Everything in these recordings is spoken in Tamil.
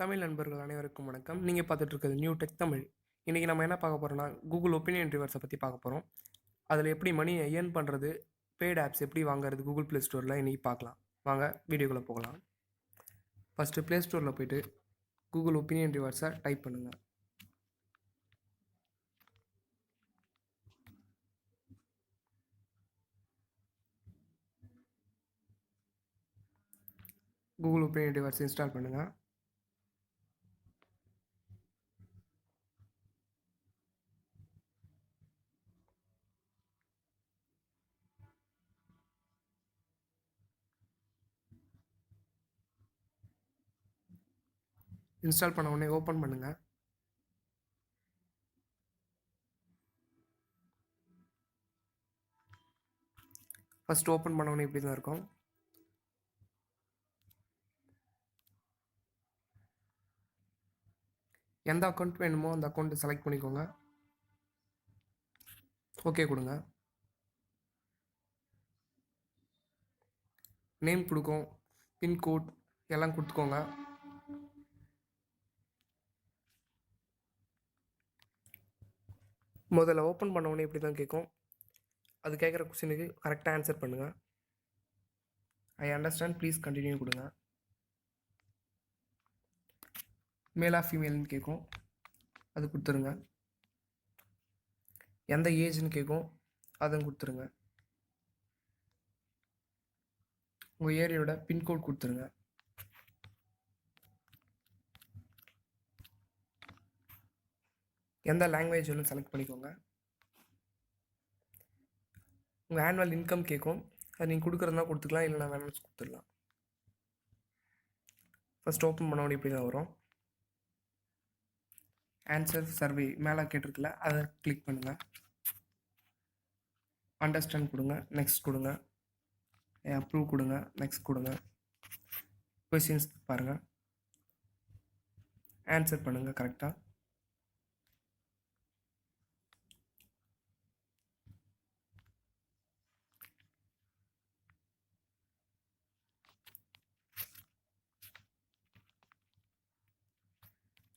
தமிழ் நண்பர்கள் அனைவருக்கும் வணக்கம். நீங்கள் பார்த்துட்டு இருக்கிறது நியூ டெக் தமிழ். இன்றைக்கி நம்ம என்ன பார்க்க போகிறோம்னா, கூகுள் ஒப்பீனியன் ரிவர்ஸை பற்றி பார்க்க போகிறோம். அதில் எப்படி மணி ஏர்ன் பண்ணுறது, பெய்டு ஆப்ஸ் எப்படி வாங்குறது கூகுள் ப்ளே ஸ்டோரில் இன்றைக்கி பார்க்கலாம். வாங்க வீடியோக்குள்ளே போகலாம். ஃபஸ்ட்டு ப்ளே ஸ்டோரில் போய்ட்டு கூகுள் ஒப்பீனியன் ரிவர்ஸை டைப் பண்ணுங்கள். கூகுள் ஒப்பீனியன் ரிவர்ஸ் இன்ஸ்டால் பண்ணுங்கள். இன்ஸ்டால் பண்ண உடனே ஓப்பன் பண்ணுங்கள். ஃபஸ்ட் ஓப்பன் பண்ண உடனே இப்படி தான் இருக்கும். எந்த அக்கௌண்ட் வேணுமோ அந்த அக்கௌண்ட்டை செலக்ட் பண்ணிக்கோங்க. ஓகே கொடுங்க. நேம் கொடுக்கும், பின்கோட் எல்லாம் கொடுத்துக்கோங்க. முதல்ல ஓப்பன் பண்ண உடனே இப்படி தான் கேட்கும். அது கேட்குற கொஸ்டினுக்கு கரெக்டாக ஆன்சர் பண்ணுங்கள். ஐ அண்டர்ஸ்டாண்ட், ப்ளீஸ் கண்டினியூ கொடுங்க. மேலா ஃபீமேல்னு கேட்கும், அது கொடுத்துருங்க. எந்த ஏஜ்னு கேட்கும், அதுவும் கொடுத்துருங்க. உங்கள் ஏரியாவோட பின்கோட் கொடுத்துருங்க. எந்த லாங்குவேஜ் வேணும் செலக்ட் பண்ணிக்கோங்க. உங்கள் ஆனுவல் இன்கம் கேட்கும், அது நீங்கள் கொடுக்குறதுனா கொடுத்துக்கலாம், இல்லைனா வேணும்னு கொடுத்துடலாம். ஃபஸ்ட் ஓப்பன் பண்ண உடனே இப்படி தான் வரும். ஆன்சர் சர்வே மேலே கேட்டிருக்குல்ல, அதை கிளிக் பண்ணுங்கள். அண்டர்ஸ்டாண்ட் கொடுங்க, நெக்ஸ்ட் கொடுங்க, அப்ரூவ் கொடுங்க, நெக்ஸ்ட் கொடுங்க. கொஸ்டின்ஸ் பாருங்கள், ஆன்சர் பண்ணுங்கள் கரெக்டாக.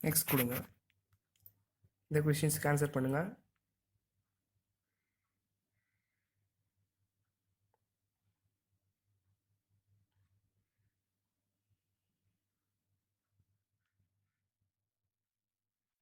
நெக்ஸ்ட் கொடுங்க. இந்த கொஷின்ஸ்க்கு ஆன்சர் பண்ணுங்கள்.